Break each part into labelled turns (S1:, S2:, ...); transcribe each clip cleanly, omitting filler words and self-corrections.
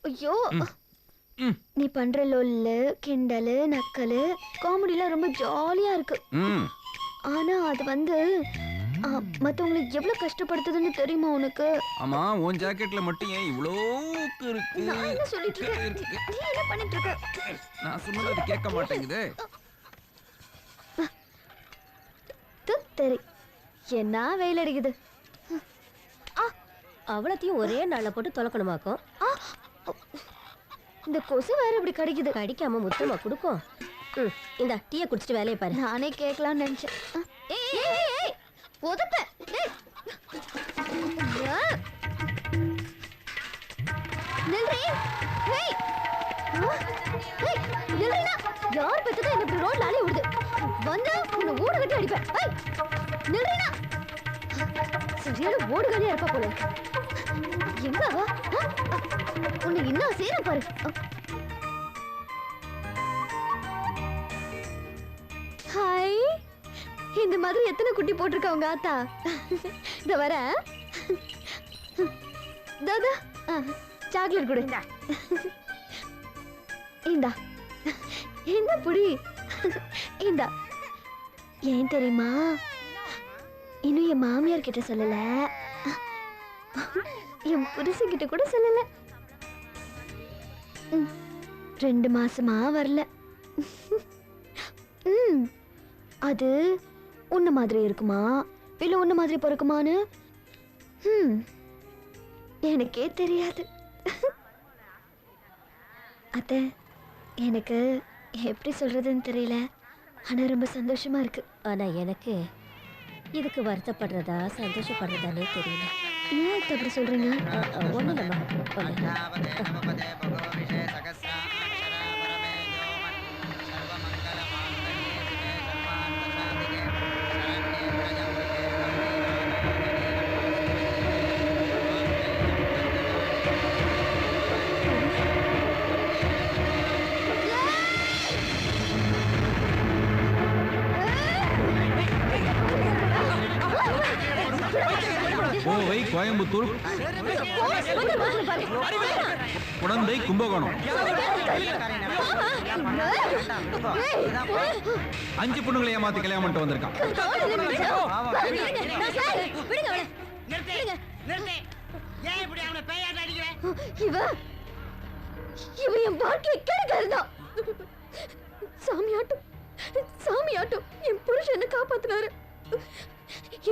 S1: ஐயோ நீ பண்ற லொல்லு கிண்டலு நக்கலு காமெடிலாம் ரொம்ப ஜாலியா இருக்கு. ஆனா அது வந்து மத்தவங்களை எவ்வளவு கஷ்டப்படுத்துதுன்னு தெரியுமா உனக்கு?
S2: ஆமா, உன் ஜாக்கெட்ல மட்டும் ஏன் இவ்ளோ இருக்கு?
S1: நான் என்ன சொல்லிட்டு இருக்கேன்? நீ என்ன பண்ணிட்டு இருக்க?
S2: நான் சொன்னது அது கேட்க மாட்டேங்குதே.
S1: தெரி என்ன வெயில் அடிக்குது.
S3: அவ்வளத்தையும் ஒரே நாள்ல போட்டு தொலைக்கணுமாக்கும்.
S1: இந்த கொசு வேற இப்படி கடிக்குது.
S3: கடிக்காம முத்தமா கொடுக்கும். இந்த டீயை குடிச்சிட்டு வேலையை பாரு.
S1: நானே கேட்கலாம்னு நினைச்சேன். யார் பெத்ததா என்ன இப்படி ரோட்ல அலைய விடுது? வந்து உன்னை ஊட கட்டி அடிப்பேன். நில்றீனா? சரியான ஓடுகாலியா இருப்பா போல. எங்க அவ? உன்னை இன்னும் சேர பாரு. ஹாய், இந்த மாதிரி எத்தனை குட்டி போட்டிருக்கா உங்க ஆத்தா? இந்த வர தாதா சாக்லேட் கொடு. இந்தா இந்த புடி. இந்தா. ஏன் தெரியுமா? இன்னும் என் மாமியார் கிட்ட சொல்லல, என் புருஷன் கிட்ட கூட சொல்லல. 2 மாசமா வரல. அது உன்ன மாதிரி இருக்குமா இல்ல உன்ன மாதிரி பிறக்குமான்னு எனக்கே தெரியாது. அத்தை, எனக்கு எப்படி சொல்றதுன்னு தெரியல. ஆனா ரொம்ப சந்தோஷமா இருக்கு.
S3: ஆனா எனக்கு இதுக்கு வருத்தப்படுறதா சந்தோஷப்படுறதானே தெரியல.
S1: ஏன் அப்படி சொல்றீங்க?
S3: ஒண்ணு இல்லம்மா.
S2: கோவை, கோயம்புத்தூர், குழந்தை, கும்பகோணம் 5 பொண்ணுங்களை ஏமாத்தி கல்யாணம் பண்ணிட்டு வந்திருக்கான்.
S1: இவன் என் வாழ்க்கையை கெடுக்கிறதுதான். சாமியாட்டும் சாமியாட்டும் என் புருஷன் என்ன காப்பாத்தினாரு.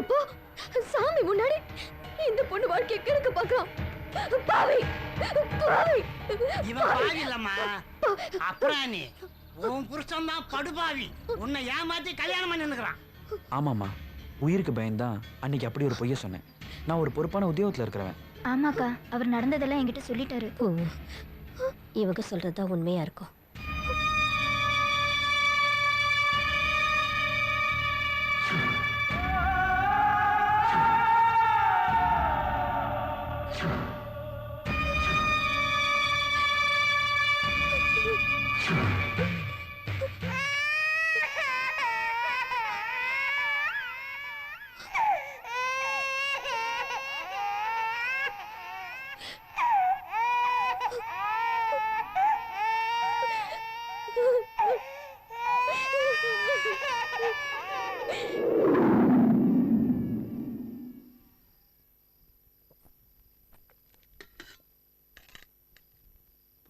S1: இப்போ சாமி முன்னாடி இந்த பொண்ணு வாழ்க்கையை கெடுக்க பார்க்கலாம். பாவி பாவி.
S4: இவன் பாவி இல்லம்மா, அப்புறானி உன் புருஷன் தான் படுபாவி. உன்னை ஏமாத்தி கல்யாணம் பண்ணிருக்கிறான்.
S5: ஆமாம்மா, உயிருக்கு பயந்தான் அன்னைக்கு அப்படி ஒரு பொய்ய சொன்னேன். நான் ஒரு பொறுப்பான உத்தியோகத்தில் இருக்கிறவன்.
S1: ஆமாக்கா, அவர் நடந்ததெல்லாம் என்கிட்ட சொல்லிட்டாரு.
S3: இவங்க சொல்றதுதான் உண்மையா இருக்கும்.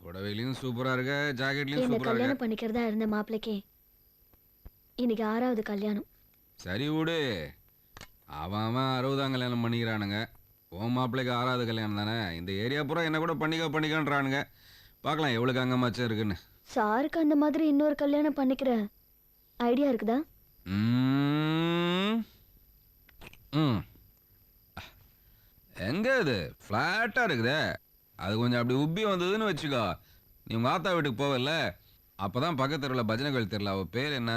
S2: புடவையிலையும் சூப்பரா இருக்க, ஜாக்கெட்லயும்
S1: என்ன
S2: சூப்பரா இருக்க.
S1: கல்யாணம் பண்ணிக்கிறதா இருந்த மாப்பிளைக்கு இன்னைக்கு 6வது கல்யாணம்.
S2: சரி விடு, அவன் 60ஆம் கல்யாணம் பண்ணிக்கிறானுங்க. உன் மாப்பிள்ளைக்கு 6வது கல்யாணம் தானே. இந்த ஏரியா பூரா என்ன கூட பண்ணிக்கன்றானுங்க. பார்க்கலாம் எவ்வளவு அங்கமாச்சும் இருக்குன்னு.
S1: சாருக்கு அந்த மாதிரி இன்னொரு கல்யாணம் பண்ணிக்கிற ஐடியா இருக்குதா?
S2: எங்க இது ஃபிளாட்டா இருக்குதே, அது கொஞ்சம் அப்படி உப்பி வந்ததுன்னு வச்சுக்கோ. நீ உங்க ஆத்தா வீட்டுக்கு போவல, அப்பதான் பக்கத்து தெருவில் பஜனை கோயில் தெருல, அவ பேர் என்ன?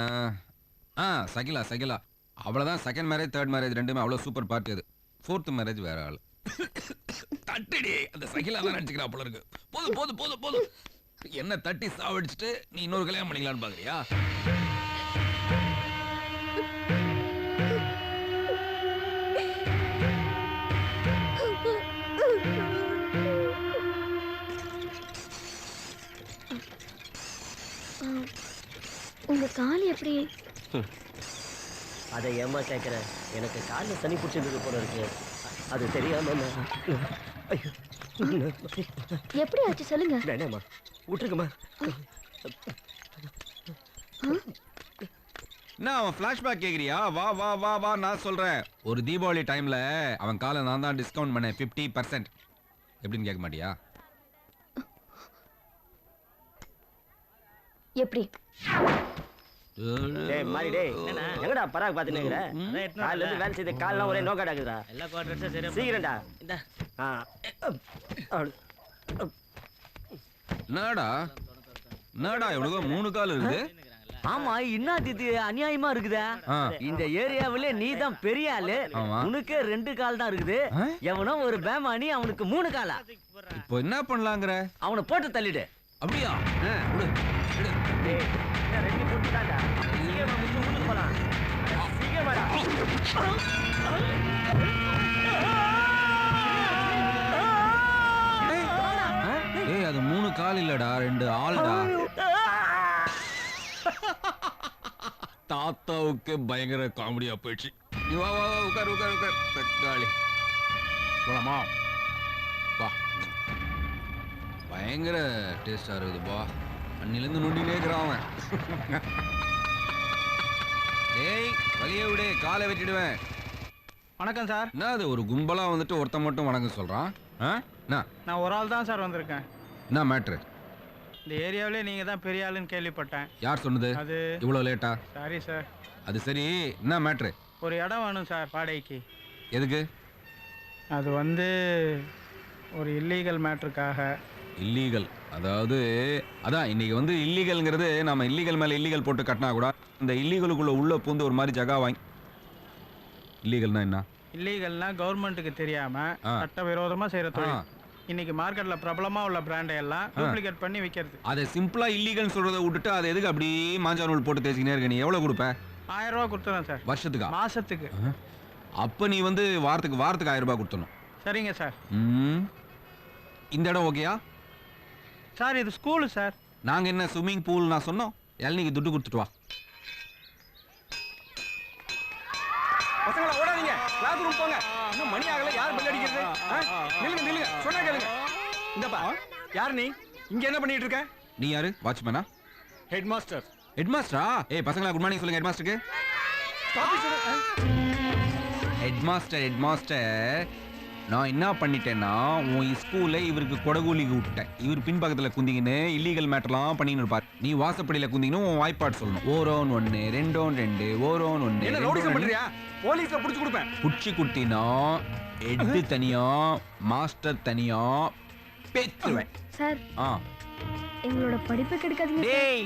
S2: சகிலா. சகிலா அவ்வளவுதான். செகண்ட் மேரேஜ், தேர்ட் மேரேஜ் ரெண்டுமே அவ்வளவு சூப்பர் பார்ட்டி. அது 4th மேரேஜ் வேற ஆள். தட்டிடி, அந்த சகிலா தான் நினைச்சுக்கிறா போல இருக்கு. போதும் போதும் போதும் போதும். என்ன தட்டி சாவடிச்சுட்டு நீ இன்னொரு கல்யாணம் பண்ணிக்கலான்னு பாக்குறியா?
S3: கால் எப்படி?
S6: அதை ஏமா கேட்குற? எனக்கு காலில் சனி பிடிச்சிருக்கு போல இருக்கு. அது தெரியாம ஐயோ
S3: எப்படி ஆச்சு சொல்லுங்க.
S6: வேணாம்மா, விட்டுருக்குமா.
S2: என்ன அவன் ஃபிளாஷ்பேக் கேக்குறியா? வா வா வா வா, நான் சொல்றேன். ஒரு தீபாவளி டைம்ல அவன் காலை நான் தான் டிஸ்கவுண்ட் பண்ணேன் 50%. எப்படின்னு கேட்க மாட்டியா?
S3: எப்படி?
S6: டேய் மாறி டேய், எங்கடா பராக் பாத்துன்னு இருக்கற? கால்ல இருந்து வேலை செய்த கால்லாம் ஒரே நோக்காடா இருக்குடா.
S4: எல்லா குவார்டர்ஸும் சரியா
S6: சீக்கிரம்டா.
S4: இந்த
S2: என்னடா எவ்வளவு 3 கால் இருக்குது?
S6: ஆமா, இன்னாதித்து அநியாயமா இருக்குதா?
S2: ஆ.
S6: இந்த ஏரியாவிலே நீ தான் பெரிய ஆளு.
S2: ஆமா.
S6: உனக்கு 2 கால் தான் இருக்குது.
S2: ஆ?
S6: எவனோ ஒரு பேமானி அவனுக்கு 3 காலா?
S2: இப்போ என்ன பண்ணலாங்கற?
S6: அவனை போட்டு தள்ளிடு.
S2: அப்படியா? விடு, விடு.
S6: டேய், என்ன 2 போட்டுட்டான்டா. சீக்கிரமா முடிச்சு ஊருக்கு போலாம். சீக்கிரமாடா.
S2: ஏய், அது 3 கால் இல்லடா, 2 ஆள்டா. தாத்தாவுக்கு பயங்கர காமெடியா போயிடுச்சு. நீ வா வா வா, உட்கார் உட்கார் உட்கார். தக்காளி போலாமா? வா. பயங்கர டேஸ்டா இருக்குது பா. அன்னிலேருந்து நொண்டினே இருக்கிறான் அவன். டேய், வலிய விடு, காலை வெட்டிடுவேன்.
S7: வணக்கம் சார்.
S2: என்ன அது ஒரு கும்பலா வந்துட்டு ஒருத்தன் மட்டும் வணக்கம் சொல்றான்? என்ன
S7: நான் ஒரு ஆள் தான் சார் வந்திருக்கேன்.
S2: என்ன மேட்ரு?
S7: இந்த ஏரியாவிலே நீங்கள் தான் பெரிய ஆளுன்னு கேள்விப்பட்டேன்.
S2: யார் சொன்னது?
S7: அது
S2: இவ்வளோ லேட்டா?
S7: Sorry sir.
S2: அது சரி, என்ன மேட்ரு?
S7: ஒரு இடம் வேணும் சார் வாடகைக்கு.
S2: எதுக்கு?
S7: அது வந்து ஒரு இல்லீகல் மேட்ருக்காக.
S2: இல்லீகல் அதாவது அதான் இன்னைக்கு வந்து இல்லீகல்ங்கிறது நம்ம இல்லீகல் மேலே இல்லீகல் போட்டு கட்டினா கூட இந்த இல்லீகலுக்குள்ள உள்ள பூந்து ஒரு மாதிரி ஜகா வாங்கி. இல்லீகல்னா என்ன?
S7: இல்லீகல்னா கவர்மெண்ட்டுக்கு தெரியாம
S2: ஆ.
S7: சட்டவிரோதமா செய்யற தொழில். இன்னைக்கு மார்க்கெட்ல பிரபலமா உள்ள பிராண்டை எல்லாம் டூப்ளிகேட் பண்ணி விற்கிறது.
S2: அதை சிம்பிளா இல்லீகல்னு சொல்றதை விட்டுட்டு அதை எதுக்கு அப்படி மாஞ்சா நூல் போட்டு தேய்ச்சிக்கினே இருக்க? நீ எவ்வளவு கொடுப்ப?
S7: 1000 ரூபா கொடுத்துறேன் சார்.
S2: வருஷத்துக்கா?
S7: மாசத்துக்கு.
S2: அப்ப நீ வந்து வாரத்துக்கு 1000 ரூபாய் கொடுத்தணும்.
S7: சரிங்க சார்.
S2: இந்த இடம் ஓகேயா?
S7: சார் இது ஸ்கூலு சார்.
S2: நாங்க என்ன ஸ்விம்மிங் பூல் நான் சொன்னோம்? இளநீக்கு துட்டு கொடுத்துட்டு வா.
S5: பசங்களா ஓடாதீங்க, கிளாஸ் ரூம் போங்க. இன்னும் மணி ஆகல, யார் பெல் அடிக்கிறது? நில்லுங்க நில்லுங்க, சொன்னா கேளுங்க. இந்தப்பா, யார் நீ? இங்க என்ன பண்ணிட்டு இருக்க?
S2: நீ யாரு? வாட்ச்மேனா?
S5: Headmaster.
S2: ஹெட் மாஸ்டரா? ஏய் பசங்களா, குட் மார்னிங் சொல்லுங்க ஹெட் மாஸ்டருக்கு. ஹெட் மாஸ்டர், ஹெட் மாஸ்டர், நான் என்ன பண்ணிட்டேன்னா உன் ஸ்கூல்ல இவருக்கு கொடகூலிக்கு விட்டுட்டேன். இவர் பின்பக்கத்துல குந்திங்கன்னு இல்லீகல் மேட்டர்லாம் பண்ணின்னு இருப்பார். நீ வாசப்படியில குந்திங்கன்னு உன் வாய்ப்பாடு சொல்லணும். ஓரோன் 1 2 2 ஓரோன் 1.
S5: என்ன நோட்டீஸ் பண்றியா? போலீஸ்ல புடிச்சு கொடுப்பேன்.
S2: புடிச்சு குட்டினா ஹெட் தனியா மாஸ்டர் தனியா பேத்துவேன்.
S3: சார்,
S2: ஆ
S3: எங்களோட படிப்பு கெடுக்காதீங்க.
S2: டேய்,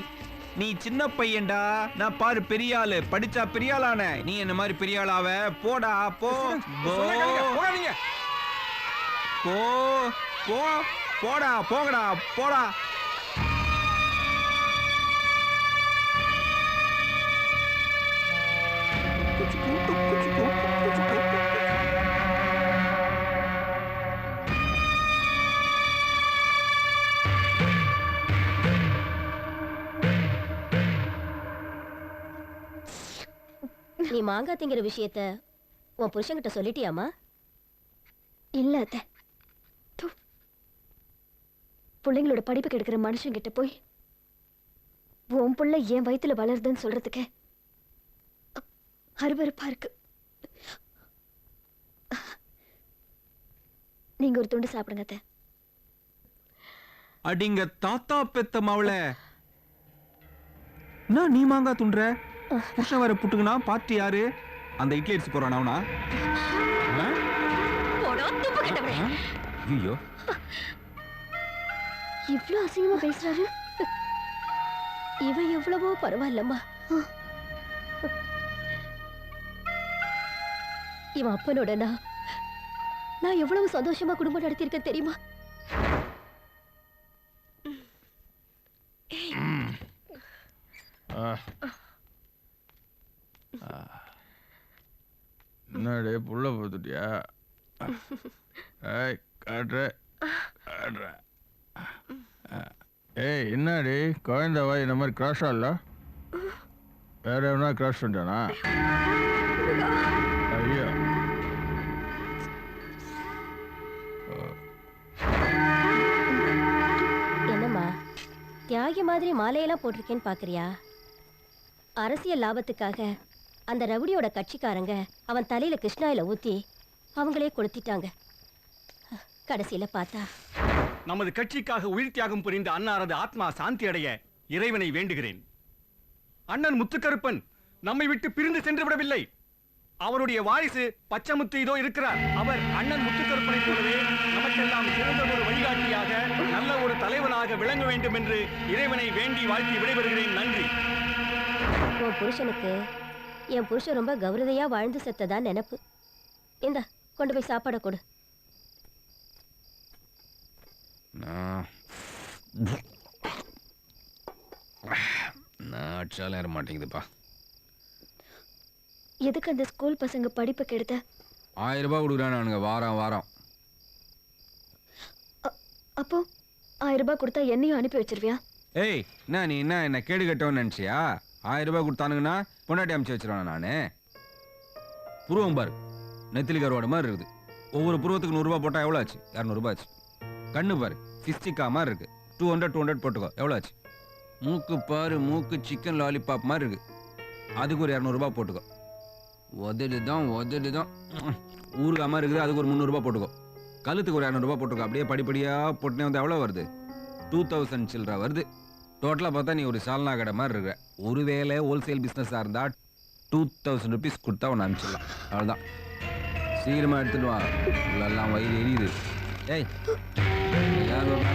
S2: நீ சின்ன பையன்டா, நான் பாரு பெரிய ஆளு. படிச்சா பெரிய ஆளான நீ என்ன மாதிரி பெரிய ஆளாவ. போடா போ
S5: சொன்னா கேளுங்க, போகாதீங்க.
S2: போ போ போடா போகடா போடா.
S3: நீ மாங்காய் திங்கிற விஷயத்த உன் புருஷன்கிட்ட சொல்லிட்டியாமா?
S1: இல்ல அத்தை. தூ. பிள்ளைங்களோட படிப்பு கெடுக்கிற மனுஷங்கிட்ட போய் உன் புள்ள என் வயித்துல வளருதுன்னு சொல்றதுக்கு அருவருப்பா இருக்கு. நீங்க ஒரு துண்டு சாப்பிடுங்க அத்தை.
S2: அடிங்க தாத்தா பெத்த மாவுல என்ன நீ மாங்காய் துண்டுற? புருஷன் வர புட்டுக்குனா பாட்டு யாரு? அந்த இட்லி அடிச்சு போறான் அவனா?
S1: போடா, துப்பு கெட்டவனே.
S2: ஐயோ,
S1: இவ்ளோ அசிங்கமா பேசுறாரு. இவன் எவ்வளவோ பரவாயில்லம்மா. இவன் அப்பனோட நான் எவ்வளவு சந்தோஷமா குடும்பம் நடத்தியிருக்கேன் தெரியுமா?
S8: என்னடே புள்ள பார்த்துட்டியா? ஏய் காட்டுற காட்டுற. ஏய் என்னடி குழந்தை வாய் இந்த மாதிரி கிராஷா இல்லை? வேற எவனா கிராஷ் பண்ணிட்டானா? ஐயோ,
S3: என்னம்மா தியாகி மாதிரி மாலையெல்லாம் போட்டிருக்கேன்னு பாக்குறியா? அரசியல் லாபத்துக்காக அந்த ரவுடியோட கட்சிக்காரங்க அவன் தலையில கிருஷ்ணாயில ஊத்தி அவங்களே கொளுத்திட்டாங்க. கடைசியில பார்த்தா
S5: நமது கட்சிக்காக உயிர் தியாகம் புரிந்த அன்னாரது ஆத்மா சாந்தி அடைய இறைவனை வேண்டுகிறேன். அண்ணன் முத்துக்கருப்பன் நம்மை விட்டு பிரிந்து சென்று விடவில்லை. அவருடைய வாரிசு பச்சைமுத்து இதோ இருக்கிறார். அவர் அண்ணன் முத்துக்கருப்பனை போலவே நமக்கெல்லாம் சிறந்த ஒரு வழிகாட்டியாக நல்ல ஒரு தலைவனாக விளங்க வேண்டும் என்று இறைவனை வேண்டி வாழ்த்தி விடைபெறுகிறேன். நன்றி.
S3: உன் புருஷனுக்கு என் புருஷன் ரொம்ப கௌரதையா வாழ்ந்து செத்ததா நினைப்பு. இந்தா கொண்டு போய் சாப்பாடை கொடு.
S2: நான் அடிச்சாலும் ஏற மாட்டேங்குதுப்பா.
S1: எதுக்கு அந்த ஸ்கூல் பசங்க படிப்பு கெடுத்த?
S2: 1000 ரூபாய் கொடுக்குறானுங்க வாரம் வாரம்.
S1: அப்போ 1000 ரூபாய் கொடுத்தா என்னையும் அனுப்பி வச்சிருவியா?
S2: ஏய், நீ என்ன கேடு கட்டவன்னு நினச்சியா? 1000 ரூபாய் கொடுத்தானுங்கன்னா பொண்டாட்டி அமுச்சு வச்சிருவேன் நான். புருவம் பாரு, நெத்திலி கருவாடு மாதிரி இருக்குது. ஒவ்வொரு புருவத்துக்கு 100 ரூபாய் போட்டால் எவ்வளோ ஆச்சு? 200 ரூபாய் ஆச்சு. கண்ணு பாரு, ஃபிஸ்டிக்கா மாதிரி இருக்கு. 200 போட்டுக்கோ, எவ்வளோ ஆச்சு? மூக்கு பாரு, மூக்கு சிக்கன் லாலிபாப் மாதிரி இருக்கு. அதுக்கு ஒரு 200 ரூபாய் போட்டுக்கோ. உதடு தான் ஊருக்கா மாதிரி இருக்குது. அதுக்கு ஒரு 300 ரூபாய் போட்டுக்கோ. கழுத்துக்கு ஒரு 200 ரூபாய் போட்டுக்கோ. அப்படியே படிப்படியாக போட்டுனே வந்து எவ்வளோ வருது? 2000 சில்லற வருது. டோட்டலாக பார்த்தா நீ ஒரு சால்னா கடை மாதிரி இருக்கிற. ஒருவேளை ஹோல்சேல் பிஸ்னஸாக இருந்தால் 2000 ருபீஸ் கொடுத்தா ஒன்று அனுப்பிச்சிடலாம். அவ்வளோதான். சீக்கிரமாக எடுத்துட்டு வா. உள்ளெல்லாம் வயிறு எரியுது. ஏய், ஏதாவது ஒரு நாள்